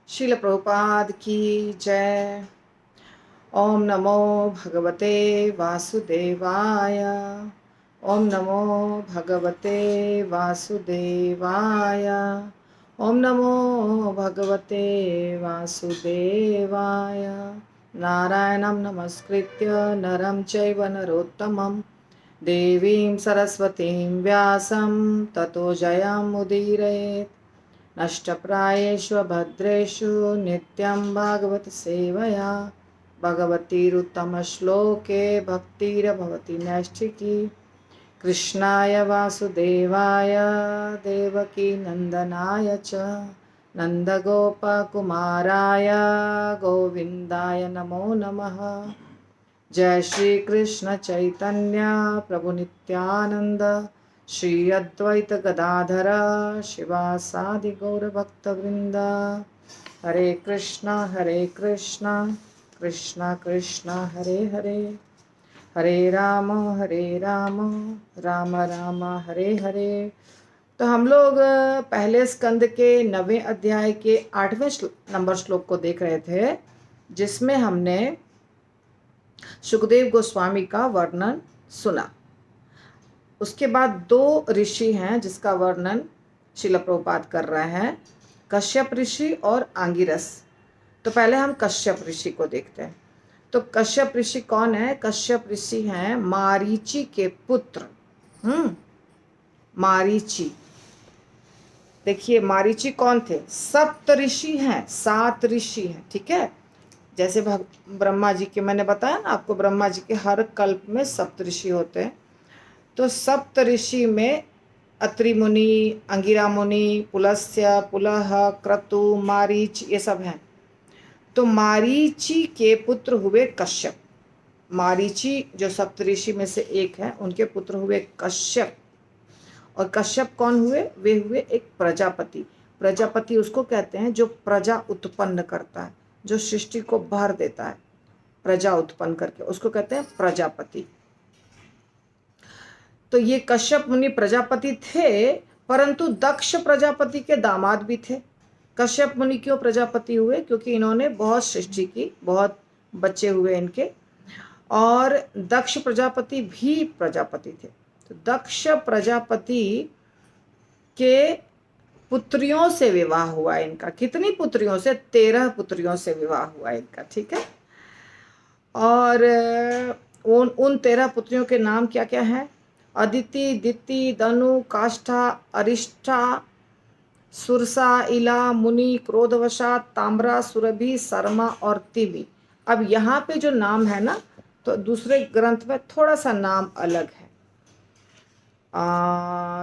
श्रील प्रभुपाद की जय। ओम नमो भगवते वासुदेवाय। ओम नमो भगवते वासुदेवाय। ओम नमो भगवते वासुदेवाय। नारायणं नमस्कृत्य नरं चैव नरोत्तमं देवीं सरस्वतीं व्यासं ततो जयमुदीरयेत्। नष्टप्रायेषु भद्रेषु नित्यं भागवत सेवया भगवतीरुत्तमश्लोके भक्तिर्भवति नैष्ठिकी। कृष्णाय वासुदेवाय देवकी नन्दनाय च नन्दगोपकुमाराय गोविन्दाय नमो नमः। जय श्री कृष्ण चैतन्य प्रभु नित्यानंद श्री अद्वैत गदाधर शिवासादि गौर भक्त वृंद। हरे कृष्णा कृष्णा कृष्णा हरे हरे, हरे राम राम राम हरे हरे। तो हम लोग पहले स्कंद के 9वें अध्याय के 8वें नंबर श्लोक को देख रहे थे, जिसमें हमने सुखदेव गोस्वामी का वर्णन सुना। उसके बाद 2 ऋषि हैं जिसका वर्णन श्रील प्रभुपाद कर रहे हैं, कश्यप ऋषि और आंगिरस। तो पहले हम कश्यप ऋषि को देखते हैं। तो कश्यप ऋषि कौन है? कश्यप ऋषि हैं मारीची के पुत्र। मारीची, देखिए मारीची कौन थे? सप्त ऋषि हैं, 7 ऋषि हैं, ठीक है। जैसे ब्रह्मा जी के, मैंने बताया ना आपको, ब्रह्मा जी के हर कल्प में सप्त ऋषि होते हैं। तो सप्त ऋषि में अत्रि मुनि, अंगिरा मुनि, पुलस्त्य, पुलह, क्रतु, मारीच, ये सब हैं। तो मारीची के पुत्र हुए कश्यप। मारीची जो सप्त ऋषि में से एक है, उनके पुत्र हुए कश्यप। और कश्यप कौन हुए? वे हुए एक प्रजापति। प्रजापति उसको कहते हैं जो प्रजा उत्पन्न करता है, जो सृष्टि को भर देता है, प्रजा उत्पन्न करके, उसको कहते हैं प्रजापति। तो ये कश्यप मुनि प्रजापति थे, परंतु दक्ष प्रजापति के दामाद भी थे। कश्यप मुनि क्यों प्रजापति हुए? क्योंकि इन्होंने बहुत सृष्टि की, बहुत बच्चे हुए इनके। और दक्ष प्रजापति भी प्रजापति थे। तो दक्ष प्रजापति के पुत्रियों से विवाह हुआ इनका। कितनी पुत्रियों से? 13 पुत्रियों से विवाह हुआ इनका, ठीक है। और उन 13 पुत्रियों के नाम क्या क्या हैं? अदिति, दिति, दनु, काष्ठा, अरिष्ठा, सुरसा, इला, मुनि, क्रोधवशा, ताम्रा, सुरभि, शर्मा और तिमि। अब यहाँ पे जो नाम है ना, तो दूसरे ग्रंथ में थोड़ा सा नाम अलग है।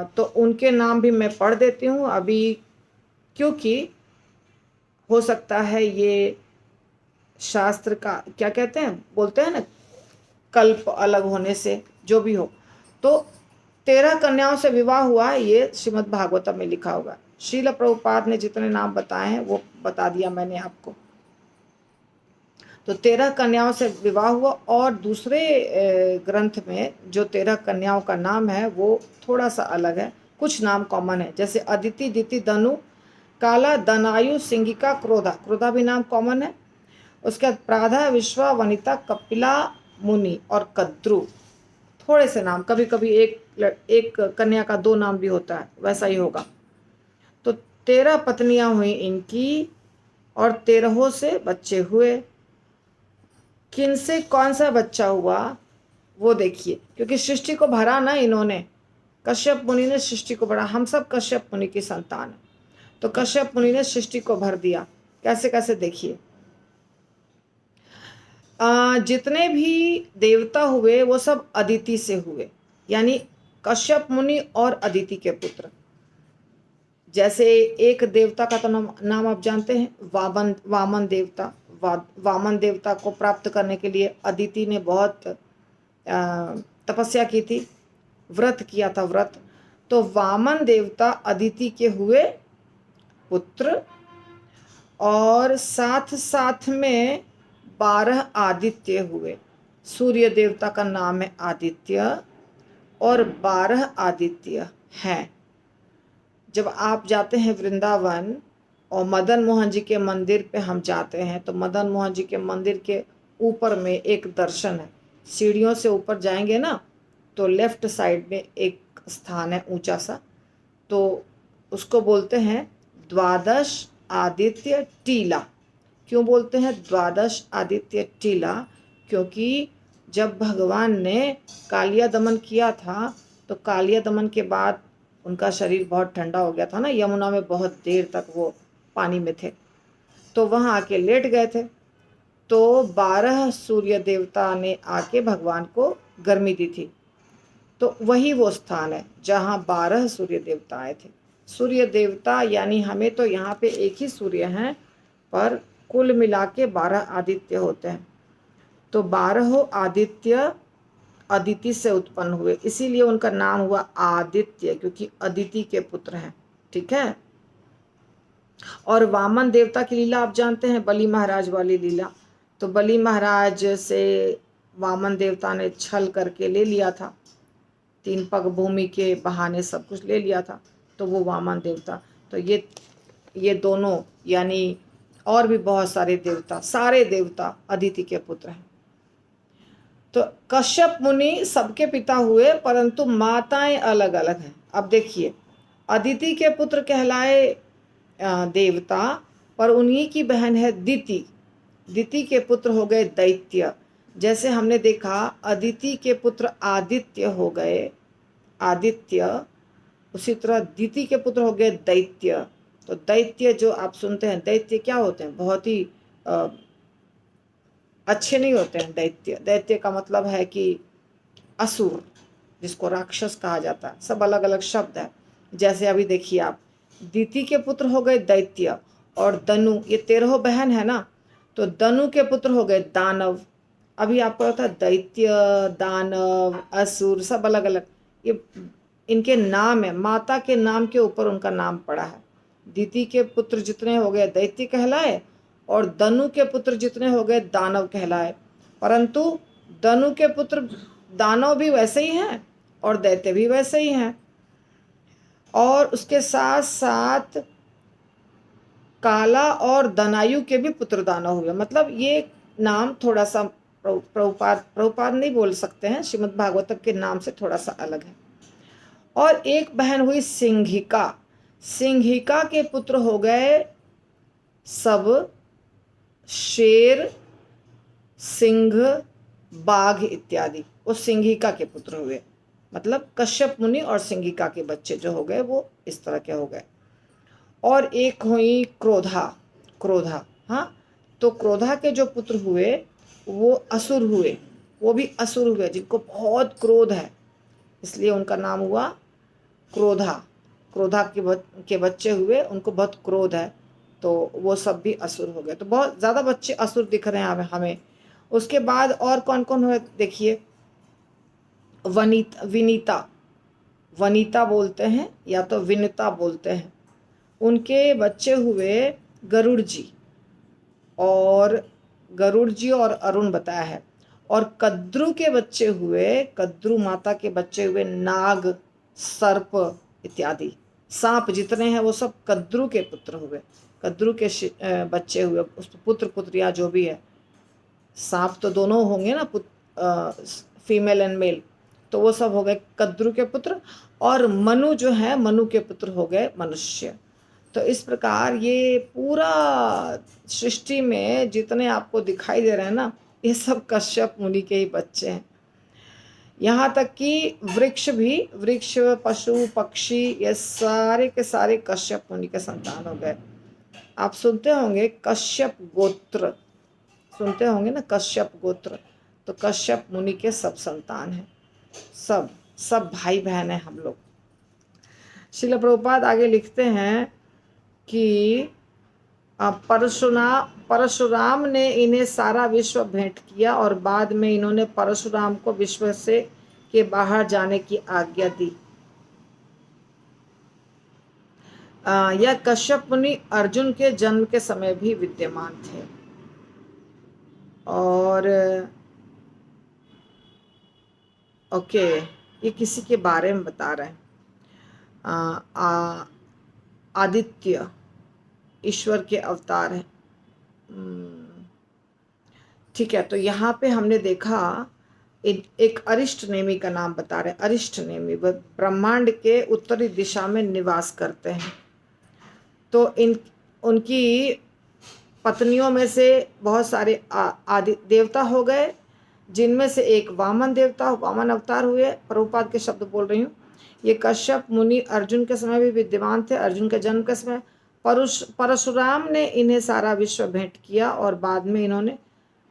तो उनके नाम भी मैं पढ़ देती हूँ अभी, क्योंकि हो सकता है ये शास्त्र का क्या कहते हैं, बोलते हैं ना, कल्प अलग होने से जो भी हो। तो 13 कन्याओं से विवाह हुआ, ये श्रीमद् भागवतम में लिखा होगा। श्रील प्रभुपाद ने जितने नाम बताए हैं वो बता दिया मैंने आपको। तो 13 कन्याओं से विवाह हुआ। और दूसरे ग्रंथ में जो 13 कन्याओं का नाम है वो थोड़ा सा अलग है, कुछ नाम कॉमन है। जैसे अदिति, दिति, दनु, काला, दनायु, सिंगिका, क्रोधा। क्रोधा भी नाम कॉमन है। उसके बाद प्राधा, विश्वा, वनिता, कपिला, मुनि और कद्रु। थोड़े से नाम, कभी कभी एक कन्या का 2 नाम भी होता है, वैसा ही होगा। तो 13 पत्नियां हुई इनकी और 13 से बच्चे हुए। किन से कौन सा बच्चा हुआ वो देखिए, क्योंकि सृष्टि को भरा ना इन्होंने। कश्यप मुनि ने सृष्टि को भरा, हम सब कश्यप मुनि की संतान है। तो कश्यप मुनि ने सृष्टि को भर दिया। कैसे कैसे देखिए। जितने भी देवता हुए वो सब अदिति से हुए, यानी कश्यप मुनि और अदिति के पुत्र। जैसे एक देवता का तो नाम आप जानते हैं, वामन देवता। वामन देवता को प्राप्त करने के लिए अदिति ने बहुत तपस्या की थी, व्रत किया था, व्रत। तो वामन देवता अदिति के हुए पुत्र। और साथ साथ में 12 आदित्य हुए। सूर्य देवता का नाम है आदित्य और 12 आदित्य हैं। जब आप जाते हैं वृंदावन और मदन मोहन जी के मंदिर पे हम जाते हैं तो मदन मोहन जी के मंदिर के ऊपर में एक दर्शन है। सीढ़ियों से ऊपर जाएंगे ना तो लेफ्ट साइड में एक स्थान है ऊंचा सा, तो उसको बोलते हैं द्वादश आदित्य टीला। क्यों बोलते हैं द्वादश आदित्य टीला? क्योंकि जब भगवान ने कालिया दमन किया था तो कालिया दमन के बाद उनका शरीर बहुत ठंडा हो गया था ना, यमुना में बहुत देर तक वो पानी में थे, तो वहाँ आके लेट गए थे। तो 12 सूर्य देवता ने आके भगवान को गर्मी दी थी, तो वही वो स्थान है जहाँ 12 सूर्य देवता आए थे। सूर्य देवता यानी हमें तो यहाँ पे एक ही सूर्य हैं, पर कुल मिला के 12 आदित्य होते हैं। तो 12 आदित्य अदिति से उत्पन्न हुए, इसीलिए उनका नाम हुआ आदित्य, क्योंकि अदिति के पुत्र हैं। ठीक है। और वामन देवता की लीला आप जानते हैं, बलि महाराज वाली लीला। तो बलि महाराज से वामन देवता ने छल करके ले लिया था, 3 पग भूमि के बहाने सब कुछ ले लिया था, तो वो वामन देवता। तो ये दोनों यानी और भी बहुत सारे देवता, सारे देवता अदिति के पुत्र हैं। तो कश्यप मुनि सबके पिता हुए, परंतु माताएं अलग अलग हैं। अब देखिए, अदिति के पुत्र कहलाए देवता, पर उन्हीं की बहन है दिति। दिति के पुत्र हो गए दैत्य। जैसे हमने देखा अदिति के पुत्र आदित्य हो गए आदित्य, उसी तरह दिति के पुत्र हो गए दैत्य। तो दैत्य जो आप सुनते हैं, दैत्य क्या होते हैं? बहुत ही अच्छे नहीं होते हैं दैत्य। दैत्य का मतलब है कि असुर, जिसको राक्षस कहा जाता है। सब अलग अलग शब्द है। जैसे अभी देखिए आप, दिति के पुत्र हो गए दैत्य, और दनु, ये 13 बहन है ना, तो दनु के पुत्र हो गए दानव। अभी आपको पता है दैत्य, दानव, असुर सब अलग अलग, ये इनके नाम है, माता के नाम के ऊपर उनका नाम पड़ा है। दिति के पुत्र जितने हो गए दैत्य कहलाए, और दनु के पुत्र जितने हो गए दानव कहलाए। परंतु दनु के पुत्र दानव भी वैसे ही हैं और दैत्य भी वैसे ही हैं। और उसके साथ साथ काला और दनायु के भी पुत्र दानव हुए। मतलब ये नाम थोड़ा सा प्रभुपाद नहीं बोल सकते हैं, श्रीमद् भागवतम के नाम से थोड़ा सा अलग है। और एक बहन हुई सिंहिका। सिंहिका के पुत्र हो गए सब शेर, सिंह, बाघ इत्यादि। वो सिंहिका के पुत्र हुए, मतलब कश्यप मुनि और सिंहिका के बच्चे जो हो गए वो इस तरह के हो गए। और एक हुई क्रोधा। क्रोधा, हाँ, तो क्रोधा के जो पुत्र हुए वो असुर हुए, वो भी असुर हुए जिनको बहुत क्रोध है, इसलिए उनका नाम हुआ क्रोधा। क्रोधा के बच्चे हुए, उनको बहुत क्रोध है, तो वो सब भी असुर हो गए। तो बहुत ज़्यादा बच्चे असुर दिख रहे हैं हमें। उसके बाद और कौन कौन हुए देखिए, विनीता। वनीता बोलते हैं या तो विनिता बोलते हैं। उनके बच्चे हुए गरुड़ जी, और गरुड़ जी और अरुण बताया है। और कद्रु के बच्चे हुए, कद्रु माता के बच्चे हुए नाग, सर्प इत्यादि। सांप जितने हैं वो सब कद्रु के पुत्र हुए, कद्रु के बच्चे हुए, उस पुत्र पुत्रियां जो भी है। सांप तो दोनों होंगे ना, फीमेल एंड मेल, तो वो सब हो गए कद्रु के पुत्र। और मनु जो है, मनु के पुत्र हो गए मनुष्य। तो इस प्रकार ये पूरा सृष्टि में जितने आपको दिखाई दे रहे हैं ना, ये सब कश्यप मुनि के ही बच्चे हैं। यहाँ तक कि वृक्ष भी, वृक्ष, पशु, पक्षी, ये सारे के सारे कश्यप मुनि के संतान हो गए। आप सुनते होंगे कश्यप गोत्र, सुनते होंगे ना कश्यप गोत्र, तो कश्यप मुनि के सब संतान हैं, सब भाई बहन हैं हम लोग। श्रील प्रभुपाद आगे लिखते हैं कि परशुराम ने इन्हें सारा विश्व भेंट किया, और बाद में इन्होंने परशुराम को विश्व से के बाहर जाने की आज्ञा दी। यह कश्यप मुनि अर्जुन के जन्म के समय भी विद्यमान थे। और ओके, ये किसी के बारे में बता रहे हैं। आदित्य ईश्वर के अवतार हैं। ठीक है, तो यहाँ पे हमने देखा एक अरिष्ट नेमी का नाम बता रहे। अरिष्ट नेमी ब्रह्मांड के उत्तरी दिशा में निवास करते हैं। तो उनकी पत्नियों में से बहुत सारे आदि देवता हो गए, जिनमें से एक वामन देवता, वामन अवतार हुए। प्रभुपाद के शब्द बोल रही हूँ। ये कश्यप मुनि अर्जुन के समय भी विद्यमान थे। अर्जुन के जन्म के समय परशुराम ने इन्हें सारा विश्व भेंट किया और बाद में इन्होंने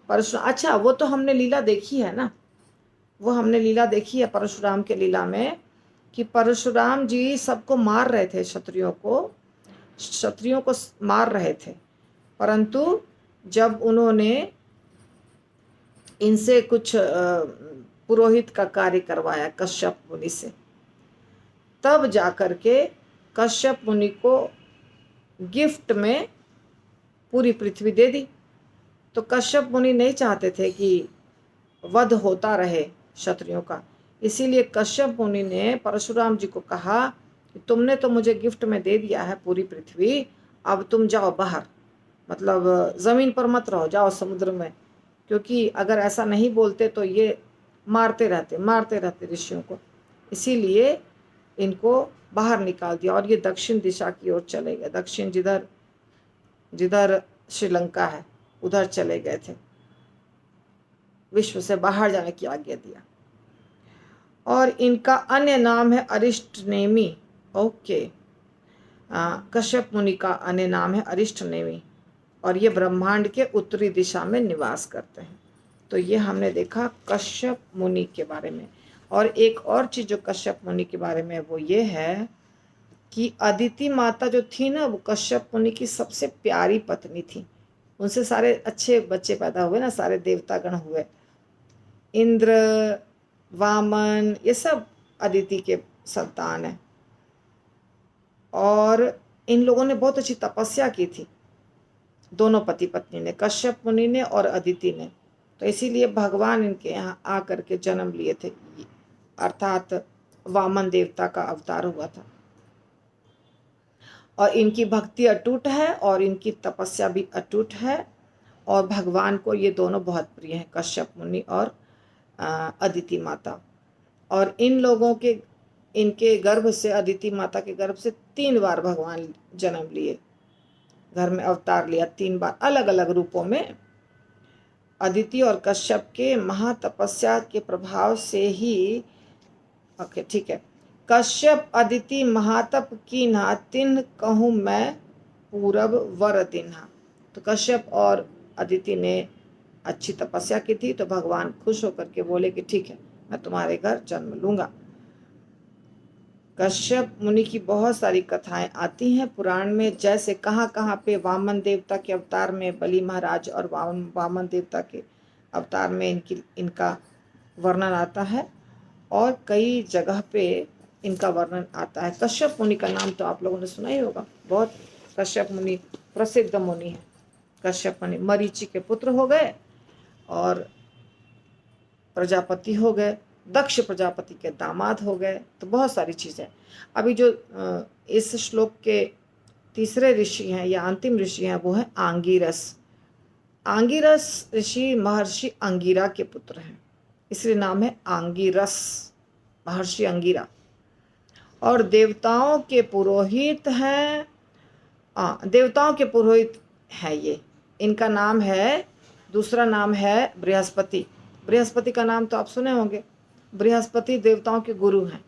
अच्छा, वो तो हमने लीला देखी है ना, वो हमने लीला देखी है परशुराम के लीला में कि परशुराम जी सबको मार रहे थे, क्षत्रियों को मार रहे थे। परंतु जब उन्होंने इनसे कुछ पुरोहित का कार्य करवाया कश्यप मुनि से, तब जाकर के कश्यप मुनि को गिफ्ट में पूरी पृथ्वी दे दी। तो कश्यप मुनि नहीं चाहते थे कि वध होता रहे क्षत्रियों का, इसीलिए कश्यप मुनि ने परशुराम जी को कहा कि तुमने तो मुझे गिफ्ट में दे दिया है पूरी पृथ्वी, अब तुम जाओ बाहर, मतलब ज़मीन पर मत रहो, जाओ समुद्र में, क्योंकि अगर ऐसा नहीं बोलते तो ये मारते रहते ऋषियों को। इसीलिए इनको बाहर निकाल दिया और ये दक्षिण दिशा की ओर चले गए। दक्षिण जिधर श्रीलंका है उधर चले गए थे, विश्व से बाहर जाने की आज्ञा दिया। और इनका अन्य नाम है अरिष्ट नेमी। ओके, कश्यप मुनि का अन्य नाम है अरिष्ट नेमी और ये ब्रह्मांड के उत्तरी दिशा में निवास करते हैं। तो ये हमने देखा कश्यप मुनि के बारे में। और एक और चीज़ जो कश्यप मुनि के बारे में वो ये है कि अदिति माता जो थी ना, वो कश्यप मुनि की सबसे प्यारी पत्नी थी। उनसे सारे अच्छे बच्चे पैदा हुए ना, सारे देवतागण हुए, इंद्र, वामन, ये सब अदिति के संतान हैं। और इन लोगों ने बहुत अच्छी तपस्या की थी, दोनों पति पत्नी ने, कश्यप मुनि ने और अदिति ने। तो इसीलिए भगवान इनके यहाँ आकर के जन्म लिए थे, अर्थात वामन देवता का अवतार हुआ था। और इनकी भक्ति अटूट है और इनकी तपस्या भी अटूट है और भगवान को ये दोनों बहुत प्रिय हैं, कश्यप मुनि और अदिति माता। और इन लोगों के, इनके गर्भ से, अदिति माता के गर्भ से 3 बार भगवान जन्म लिए, घर में अवतार लिया 3 बार अलग अलग रूपों में। अदिति और कश्यप के महातपस्या के प्रभाव से ही, ओके ठीक है, कश्यप अदिति महातप की ना तिन कहूँ मैं पूरब वर दिन्हा। तो कश्यप और अदिति ने अच्छी तपस्या की थी, तो भगवान खुश होकर के बोले कि ठीक है, मैं तुम्हारे घर जन्म लूंगा। कश्यप मुनि की बहुत सारी कथाएं आती हैं पुराण में, जैसे कहाँ कहाँ पे वामन देवता के अवतार में बलि महाराज और वामन देवता के अवतार में इनका वर्णन आता है और कई जगह पे इनका वर्णन आता है। कश्यप मुनि का नाम तो आप लोगों ने सुना ही होगा, बहुत कश्यप मुनि प्रसिद्ध मुनि है। कश्यप मुनि मरीचि के पुत्र हो गए और प्रजापति हो गए, दक्ष प्रजापति के दामाद हो गए। तो बहुत सारी चीज़ें। अभी जो इस श्लोक के तीसरे ऋषि हैं या अंतिम ऋषि हैं वो है आंगिरस। आंगिरस ऋषि महर्षि अंगिरा के पुत्र हैं, इसलिए नाम है आंगिरस, महर्षि अंगिरा। और देवताओं के पुरोहित हैं, देवताओं के पुरोहित हैं ये। इनका नाम है, दूसरा नाम है बृहस्पति। बृहस्पति का नाम तो आप सुने होंगे, बृहस्पति देवताओं के गुरु हैं।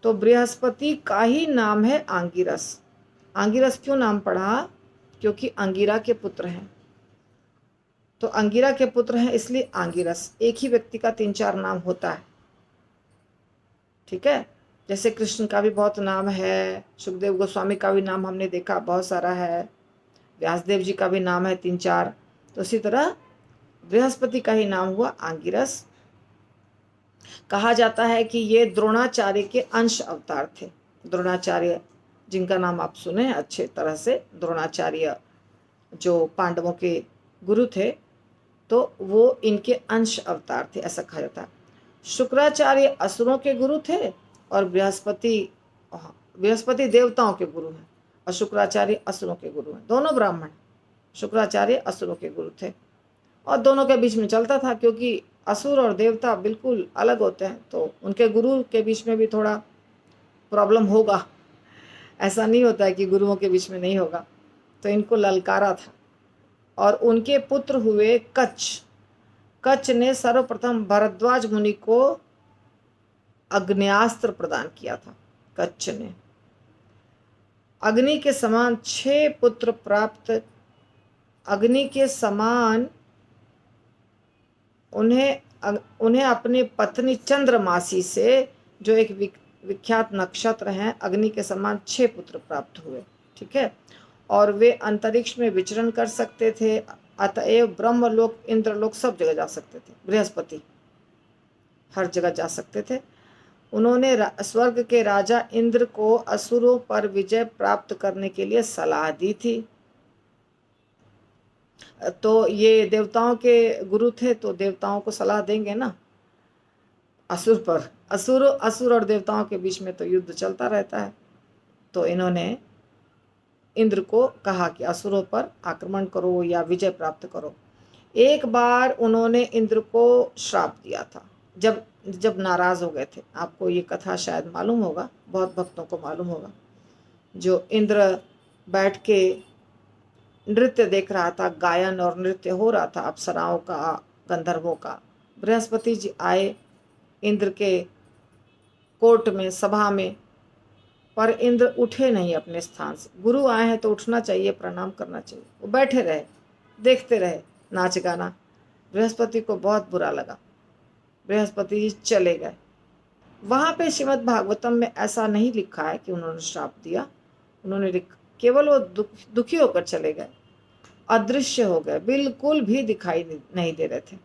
तो बृहस्पति का ही नाम है आंगिरस। आंगिरस क्यों नाम पड़ा? क्योंकि अंगिरा के पुत्र हैं। तो अंगिरा के पुत्र हैं इसलिए आंगिरस। एक ही व्यक्ति का 3-4 नाम होता है, ठीक है। जैसे कृष्ण का भी बहुत नाम है, सुखदेव गोस्वामी का भी नाम हमने देखा बहुत सारा है, व्यासदेव जी का भी नाम है 3-4। तो इसी तरह बृहस्पति का ही नाम हुआ आंगिरस। कहा जाता है कि ये द्रोणाचार्य के अंश अवतार थे। द्रोणाचार्य जिनका नाम आप सुने अच्छे तरह से, द्रोणाचार्य जो पांडवों के गुरु थे, तो वो इनके अंश अवतार थे, ऐसा कहा जाता है। शुक्राचार्य असुरों के गुरु थे और बृहस्पति देवताओं के गुरु हैं। और शुक्राचार्य असुरों के गुरु हैं। दोनों ब्राह्मण, शुक्राचार्य असुरों के गुरु थे और दोनों के बीच में चलता था, क्योंकि असुर और देवता बिल्कुल अलग होते हैं, तो उनके गुरु के बीच में भी थोड़ा प्रॉब्लम होगा। ऐसा नहीं होता है कि गुरुओं के बीच में नहीं होगा। तो इनको ललकारा था और उनके पुत्र हुए कच्छ। कच्छ ने सर्वप्रथम भरद्वाज मुनि को अग्न्यास्त्र प्रदान किया था। कच्छ ने अग्नि के समान 6 पुत्र प्राप्त, अग्नि के समान उन्हें अपनी पत्नी चंद्रमासी से, जो एक विख्यात नक्षत्र हैं, अग्नि के समान 6 पुत्र प्राप्त हुए। ठीक है, और वे अंतरिक्ष में विचरण कर सकते थे, अतएव ब्रह्मलोक, इंद्रलोक सब जगह जा सकते थे। बृहस्पति हर जगह जा सकते थे। उन्होंने स्वर्ग के राजा इंद्र को असुरों पर विजय प्राप्त करने के लिए सलाह दी थी। तो ये देवताओं के गुरु थे, तो देवताओं को सलाह देंगे ना असुर पर। असुर और देवताओं के बीच में तो युद्ध चलता रहता है। तो इन्होंने इंद्र को कहा कि असुरों पर आक्रमण करो या विजय प्राप्त करो। एक बार उन्होंने इंद्र को श्राप दिया था, जब नाराज हो गए थे। आपको ये कथा शायद मालूम होगा, बहुत भक्तों को मालूम होगा। जो इंद्र बैठ के नृत्य देख रहा था, गायन और नृत्य हो रहा था अप्सराओं का, गंधर्वों का। बृहस्पति जी आए इंद्र के कोर्ट में, सभा में, पर इंद्र उठे नहीं अपने स्थान से। गुरु आए हैं तो उठना चाहिए, प्रणाम करना चाहिए। वो बैठे रहे, देखते रहे नाच गाना। बृहस्पति को बहुत बुरा लगा, बृहस्पति जी चले गए। वहाँ पे श्रीमद् भागवतम में ऐसा नहीं लिखा है कि उन्होंने श्राप दिया। उन्होंने केवल वो दुखी होकर चले गए, अदृश्य हो गए, बिल्कुल भी दिखाई नहीं दे रहे थे,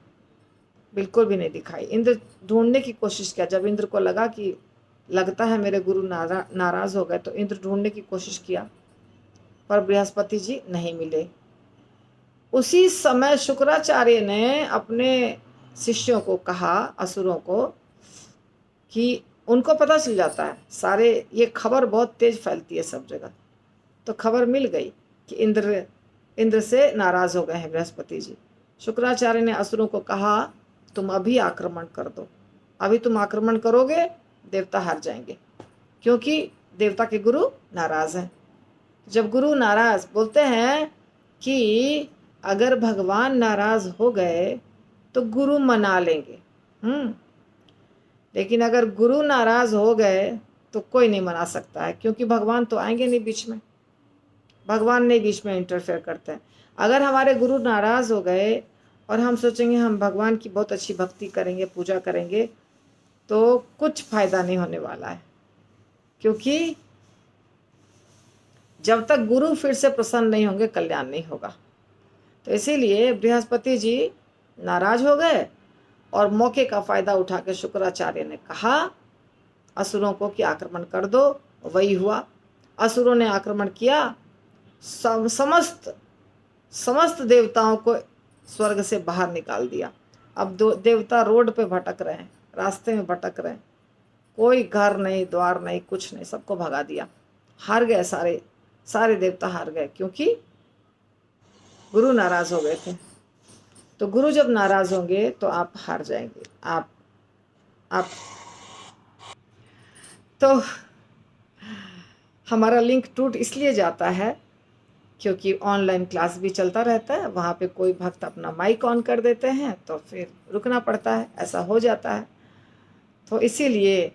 बिल्कुल भी नहीं दिखाई। इंद्र ढूंढने की कोशिश किया। जब इंद्र को लगा कि लगता है मेरे गुरु नाराज हो गए, तो इंद्र ढूंढने की कोशिश किया, पर बृहस्पति जी नहीं मिले। उसी समय शुक्राचार्य ने अपने शिष्यों को कहा, असुरों को, कि उनको पता चल जाता है सारे, ये खबर बहुत तेज फैलती है सब जगह। तो खबर मिल गई कि इंद्र से नाराज हो गए हैं बृहस्पति जी। शुक्राचार्य ने असुरों को कहा, तुम अभी आक्रमण कर दो। अभी तुम आक्रमण करोगे, देवता हार जाएंगे, क्योंकि देवता के गुरु नाराज हैं। जब गुरु नाराज, बोलते हैं कि अगर भगवान नाराज हो गए तो गुरु मना लेंगे, लेकिन अगर गुरु नाराज हो गए तो कोई नहीं मना सकता है, क्योंकि भगवान तो आएंगे नहीं बीच में। भगवान नहीं बीच में इंटरफेयर करते हैं। अगर हमारे गुरु नाराज हो गए और हम सोचेंगे हम भगवान की बहुत अच्छी भक्ति करेंगे, पूजा करेंगे, तो कुछ फायदा नहीं होने वाला है, क्योंकि जब तक गुरु फिर से प्रसन्न नहीं होंगे, कल्याण नहीं होगा। तो इसीलिए बृहस्पति जी नाराज हो गए और मौके का फायदा उठा के शुक्राचार्य ने कहा असुरों को कि आक्रमण कर दो। वही हुआ, असुरों ने आक्रमण किया। समस्त देवताओं को स्वर्ग से बाहर निकाल दिया। अब देवता रोड पे भटक रहे हैं, रास्ते में भटक रहे हैं, कोई घर नहीं, द्वार नहीं, कुछ नहीं, सबको भगा दिया। हार गए, सारे देवता हार गए, क्योंकि गुरु नाराज हो गए थे। तो गुरु जब नाराज होंगे तो आप हार जाएंगे। आप तो हमारा लिंक टूट इसलिए जाता है क्योंकि ऑनलाइन क्लास भी चलता रहता है, वहाँ पे कोई भक्त अपना माइक ऑन कर देते हैं तो फिर रुकना पड़ता है, ऐसा हो जाता है। तो इसीलिए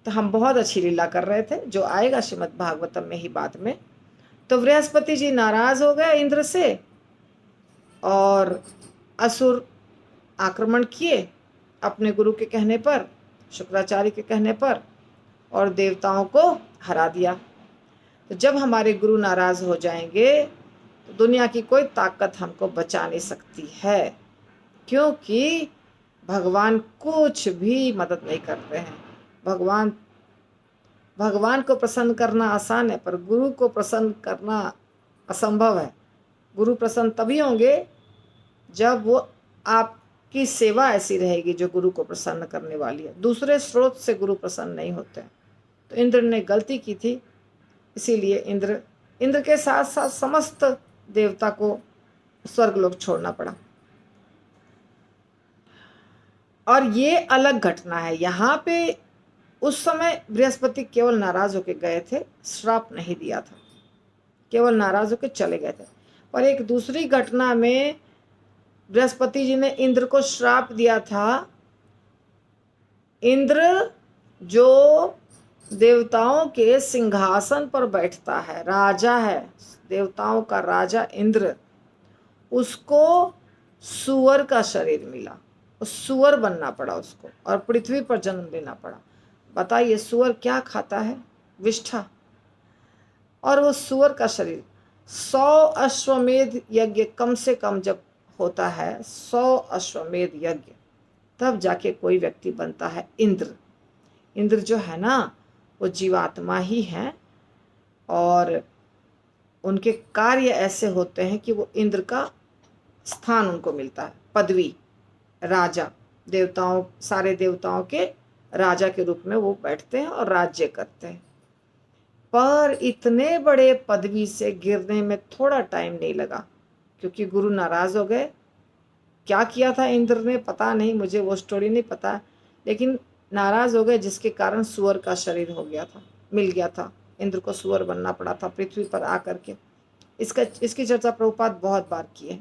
तो हम बहुत अच्छी लीला कर रहे थे, जो आएगा श्रीमद् भागवतम में ही बाद में। तो बृहस्पति जी नाराज हो गए इंद्र से और असुर आक्रमण किए अपने गुरु के कहने पर, शुक्राचार्य के कहने पर, और देवताओं को हरा दिया। तो जब हमारे गुरु नाराज हो जाएंगे तो दुनिया की कोई ताकत हमको बचा नहीं सकती है, क्योंकि भगवान कुछ भी मदद नहीं करते हैं। भगवान को प्रसन्न करना आसान है, पर गुरु को प्रसन्न करना असंभव है। गुरु प्रसन्न तभी होंगे जब वो आपकी सेवा ऐसी रहेगी जो गुरु को प्रसन्न करने वाली है। दूसरे स्रोत से गुरु प्रसन्न नहीं होते हैं। तो इंद्र ने गलती की थी, इसीलिए इंद्र इंद्र के साथ साथ समस्त देवता को स्वर्गलोक छोड़ना पड़ा। और ये अलग घटना है। यहाँ पे उस समय बृहस्पति केवल नाराज होकर गए थे, श्राप नहीं दिया था, केवल नाराज होकर चले गए थे। पर एक दूसरी घटना में बृहस्पति जी ने इंद्र को श्राप दिया था। इंद्र जो देवताओं के सिंहासन पर बैठता है, राजा है, देवताओं का राजा इंद्र, उसको सुअर का शरीर मिला, सुअर बनना पड़ा उसको और पृथ्वी पर जन्म लेना पड़ा। बताइए सुअर क्या खाता है? विष्ठा। और वो सुअर का शरीर 100 अश्वमेध यज्ञ कम से कम जब होता है, 100 अश्वमेध यज्ञ, तब जाके कोई व्यक्ति बनता है इंद्र। इंद्र जो है ना, वो जीवात्मा ही है और उनके कार्य ऐसे होते हैं कि वो इंद्र का स्थान उनको मिलता है, पदवी, राजा, देवताओं, सारे देवताओं के राजा के रूप में वो बैठते हैं और राज्य करते हैं। पर इतने बड़े पदवी से गिरने में थोड़ा टाइम नहीं लगा, क्योंकि गुरु नाराज हो गए। क्या किया था इंद्र ने पता नहीं, मुझे वो स्टोरी नहीं पता, लेकिन नाराज हो गए जिसके कारण सुअर का शरीर हो गया था, मिल गया था। इंद्र को सुअर बनना पड़ा था पृथ्वी पर आकर के। इसकी चर्चा प्रभुपाद बहुत बार की है।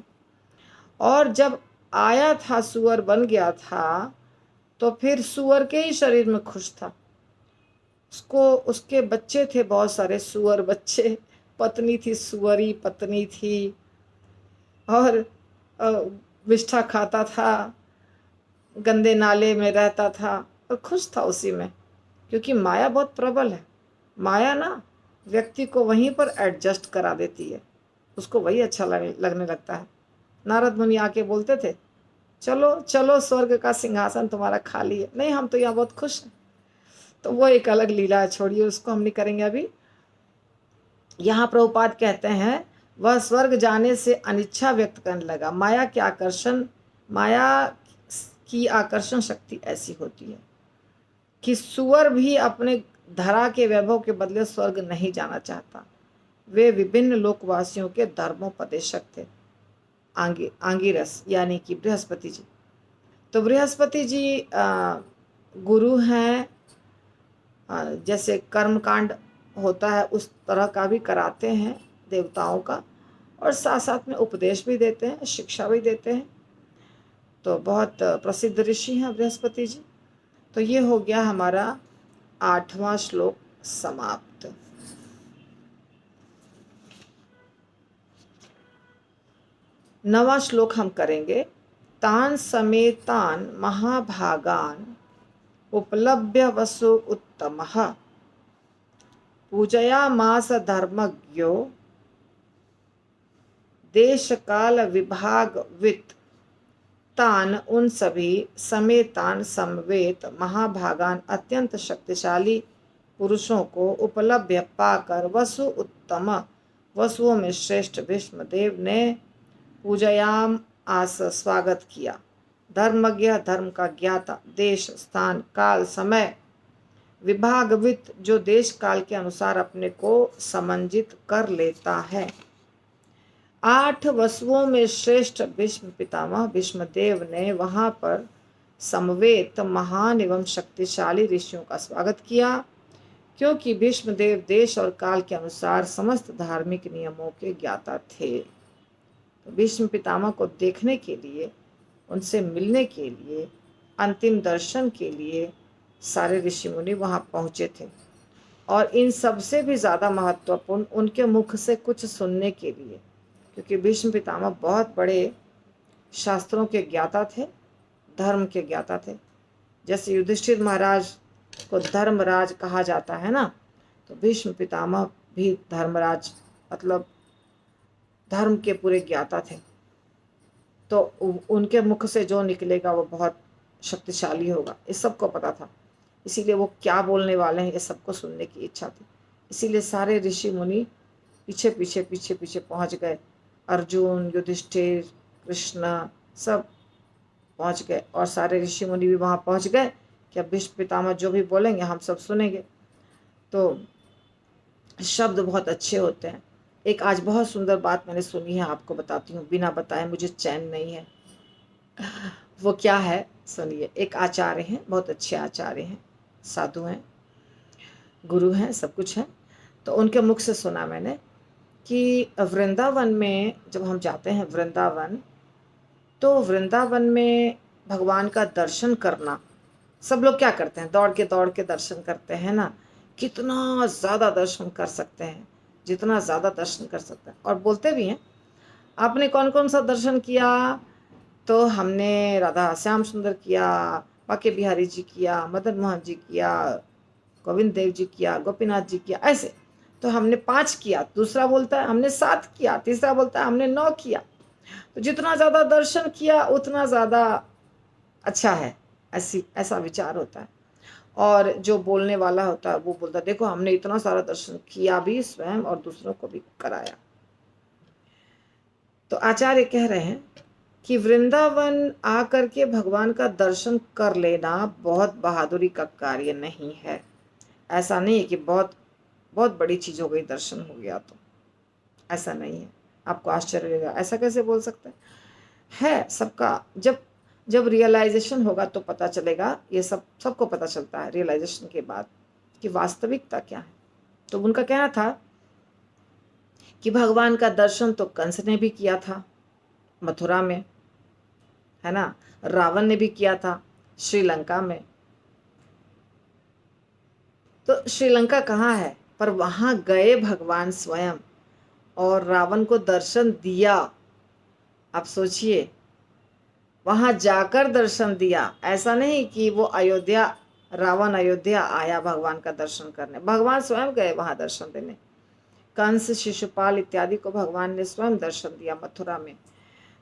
और जब आया था, सुअर बन गया था, तो फिर सुअर के ही शरीर में खुश था। उसके बच्चे थे, बहुत सारे सुअर बच्चे, पत्नी थी, सुअरी पत्नी थी, और विष्ठा खाता था, गंदे नाले में रहता था और खुश था उसी में, क्योंकि माया बहुत प्रबल है। माया ना व्यक्ति को वहीं पर एडजस्ट करा देती है, उसको वही अच्छा लगने लगता है। नारद मुनि आके बोलते थे, चलो चलो स्वर्ग का सिंहासन तुम्हारा खाली है। नहीं, हम तो यहाँ बहुत खुश हैं। तो वो एक अलग लीला है, छोड़िए उसको, हम नहीं करेंगे अभी। यहाँ प्रभुपाद कहते हैं, वह स्वर्ग जाने से अनिच्छा व्यक्त करने लगा। माया की आकर्षण शक्ति ऐसी होती है कि सुअर भी अपने धरा के वैभव के बदले स्वर्ग नहीं जाना चाहता। वे विभिन्न लोकवासियों के धर्मोपदेशक थे। आंगिरस यानी कि बृहस्पति जी। तो बृहस्पति जी गुरु हैं, जैसे कर्मकांड होता है उस तरह का भी कराते हैं देवताओं का, और साथ साथ में उपदेश भी देते हैं, शिक्षा भी देते हैं। तो बहुत प्रसिद्ध ऋषि हैं बृहस्पति जी। तो ये हो गया हमारा 8वां श्लोक समाप्त। 9वां श्लोक हम करेंगे। तान समेतान महाभागान उपलभ्य वसु उत्तमः पूजयामास धर्मज्ञो देश काल विभागवित्। तान उन सभी समेतान समवेत महाभागान अत्यंत शक्तिशाली पुरुषों को उपलब्ध पाकर वसु उत्तम, वसुओं में श्रेष्ठ भीष्मदेव ने पूजयाम आस स्वागत किया। धर्मज्ञ धर्म का ज्ञाता, देश स्थान काल समय विभागवित जो देश काल के अनुसार अपने को समंजित कर लेता है। 8 वसुओं में श्रेष्ठ भीष्म पितामह भीष्मदेव ने वहां पर समवेत महान एवं शक्तिशाली ऋषियों का स्वागत किया, क्योंकि भीष्मदेव देश और काल के अनुसार समस्त धार्मिक नियमों के ज्ञाता थे। तो भीष्म पितामह को देखने के लिए, उनसे मिलने के लिए, अंतिम दर्शन के लिए सारे ऋषि मुनि वहां पहुंचे थे। और इन सबसे भी ज़्यादा महत्वपूर्ण उनके मुख से कुछ सुनने के लिए, क्योंकि भीष्म पितामह बहुत बड़े शास्त्रों के ज्ञाता थे, धर्म के ज्ञाता थे। जैसे युधिष्ठिर महाराज को धर्मराज कहा जाता है ना, तो भीष्म पितामह भी धर्मराज, मतलब धर्म के पूरे ज्ञाता थे। तो उनके मुख से जो निकलेगा वो बहुत शक्तिशाली होगा, इस सबको पता था। इसीलिए वो क्या बोलने वाले हैं ये सबको सुनने की इच्छा थी। इसीलिए सारे ऋषि मुनि पीछे पीछे पीछे पीछे पहुंच गए। अर्जुन, युधिष्ठिर, कृष्ण सब पहुंच गए, और सारे ऋषि मुनि भी वहां पहुंच गए कि अब भीष्म पितामह जो भी बोलेंगे हम सब सुनेंगे। तो शब्द बहुत अच्छे होते हैं। एक आज बहुत सुंदर बात मैंने सुनी है, आपको बताती हूँ, बिना बताए मुझे चैन नहीं है। वो क्या है सुनिए। एक आचार्य हैं, बहुत अच्छे आचार्य हैं, साधु हैं, गुरु हैं, सब कुछ है। तो उनके मुख से सुना मैंने कि वृंदावन में जब हम जाते हैं वृंदावन, तो वृंदावन में भगवान का दर्शन करना, सब लोग क्या करते हैं, दौड़ के दर्शन करते हैं ना। कितना ज़्यादा दर्शन कर सकते हैं, जितना ज़्यादा दर्शन कर सकते हैं, और बोलते भी हैं। आपने कौन कौन सा दर्शन किया? तो हमने राधा श्याम सुंदर किया, बाके बिहारी जी किया, मदन मोहन जी किया, गोविंद देव जी किया, गोपीनाथ जी किया, ऐसे। तो हमने 5 किया, दूसरा बोलता है हमने 7 किया, तीसरा बोलता है हमने 9 किया। तो जितना ज़्यादा दर्शन किया उतना ज़्यादा अच्छा है, ऐसा विचार होता है। और जो बोलने वाला होता है वो बोलता है देखो हमने इतना सारा दर्शन किया भी स्वयं और दूसरों को भी कराया। तो आचार्य कह रहे हैं कि वृंदावन आकर के भगवान का दर्शन कर लेना बहुत बहादुरी का कार्य नहीं है। ऐसा नहीं है कि बहुत बहुत बड़ी चीज़ हो गई, दर्शन हो गया, तो ऐसा नहीं है। आपको आश्चर्य लगेगा, ऐसा कैसे बोल सकते हैं? है सबका, जब जब रियलाइजेशन होगा तो पता चलेगा। ये सबको पता चलता है रियलाइजेशन के बाद कि वास्तविकता क्या है। तो उनका कहना था कि भगवान का दर्शन तो कंस ने भी किया था मथुरा में, है ना, रावण ने भी किया था श्रीलंका में। तो श्रीलंका कहाँ है, पर वहाँ गए भगवान स्वयं और रावण को दर्शन दिया। आप सोचिए, वहाँ जाकर दर्शन दिया। ऐसा नहीं कि वो अयोध्या, रावण अयोध्या आया भगवान का दर्शन करने, भगवान स्वयं गए वहाँ दर्शन देने। कंस, शिशुपाल इत्यादि को भगवान ने स्वयं दर्शन दिया मथुरा में।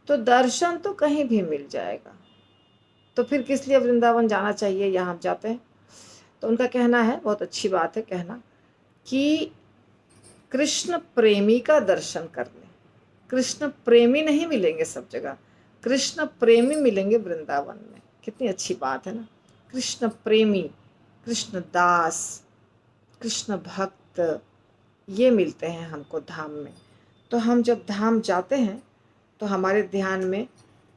तो दर्शन तो कहीं भी मिल जाएगा, तो फिर किस लिए वृंदावन जाना चाहिए, यहाँ हम जाते हैं। तो उनका कहना है, बहुत अच्छी बात है कहना, कि कृष्ण प्रेमी का दर्शन कर लें। कृष्ण प्रेमी नहीं मिलेंगे सब जगह, कृष्ण प्रेमी मिलेंगे वृंदावन में। कितनी अच्छी बात है ना। कृष्ण प्रेमी, कृष्ण दास, कृष्ण भक्त, ये मिलते हैं हमको धाम में। तो हम जब धाम जाते हैं तो हमारे ध्यान में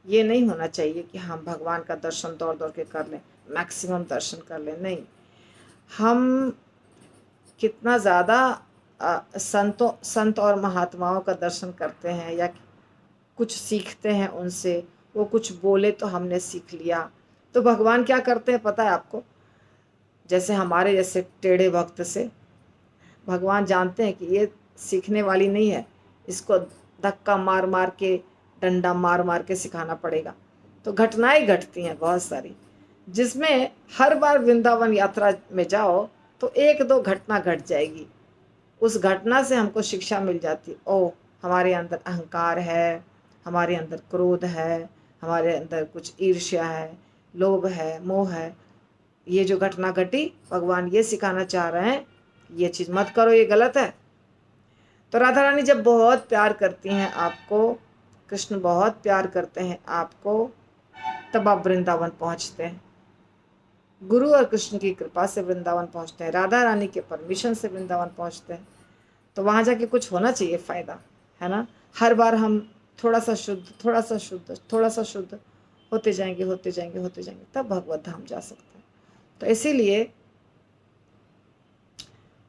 ये नहीं होना चाहिए कि हम भगवान का दर्शन दौड़ दौड़ के कर लें, मैक्सिमम दर्शन कर लें। नहीं, हम कितना ज़्यादा संत और महात्माओं का दर्शन करते हैं या कुछ सीखते हैं उनसे, वो कुछ बोले तो हमने सीख लिया। तो भगवान क्या करते हैं पता है आपको? जैसे हमारे जैसे टेढ़े भक्त से भगवान जानते हैं कि ये सीखने वाली नहीं है, इसको धक्का मार मार के, डंडा मार मार के सिखाना पड़ेगा। तो घटनाएं घटती हैं बहुत सारी, जिसमें हर बार वृंदावन यात्रा में जाओ तो 1-2 घटना घट जाएगी। उस घटना से हमको शिक्षा मिल जाती, ओ हमारे अंदर अहंकार है, हमारे अंदर क्रोध है, हमारे अंदर कुछ ईर्ष्या है, लोभ है, मोह है। ये जो घटना घटी, भगवान ये सिखाना चाह रहे हैं, ये चीज़ मत करो, ये गलत है। तो राधा रानी जब बहुत प्यार करती हैं आपको, कृष्ण बहुत प्यार करते हैं आपको, तब आप वृंदावन पहुंचते हैं। गुरु और कृष्ण की कृपा से वृंदावन पहुंचते हैं, राधा रानी के परमिशन से वृंदावन पहुंचते हैं। तो वहाँ जाके कुछ होना चाहिए फ़ायदा, है ना। हर बार हम थोड़ा सा शुद्ध, थोड़ा सा शुद्ध, थोड़ा सा शुद्ध होते जाएंगे, होते जाएंगे, होते जाएंगे, तब भगवत धाम जा सकते हैं। तो इसीलिए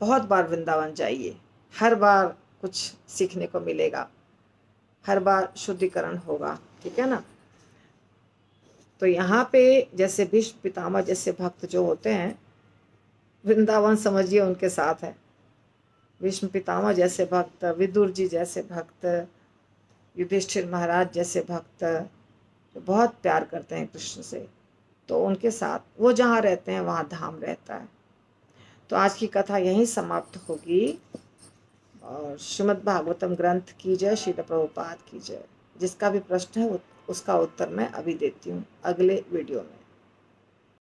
बहुत बार वृंदावन जाइए, हर बार कुछ सीखने को मिलेगा, हर बार शुद्धिकरण होगा, ठीक है ना। तो यहाँ पे जैसे भीष्म पितामह जैसे भक्त जो होते हैं, वृंदावन समझिए उनके साथ है। भीष्म पितामह जैसे भक्त, विदुर जी जैसे भक्त, युधिष्ठिर महाराज जैसे भक्त, जो बहुत प्यार करते हैं कृष्ण से, तो उनके साथ वो जहाँ रहते हैं वहाँ धाम रहता है। तो आज की कथा यहीं समाप्त होगी। और श्रीमद् भागवतम ग्रंथ की जय, श्रील प्रभुपाद की जय। जिसका भी प्रश्न है उसका उत्तर मैं अभी देती हूँ अगले वीडियो में।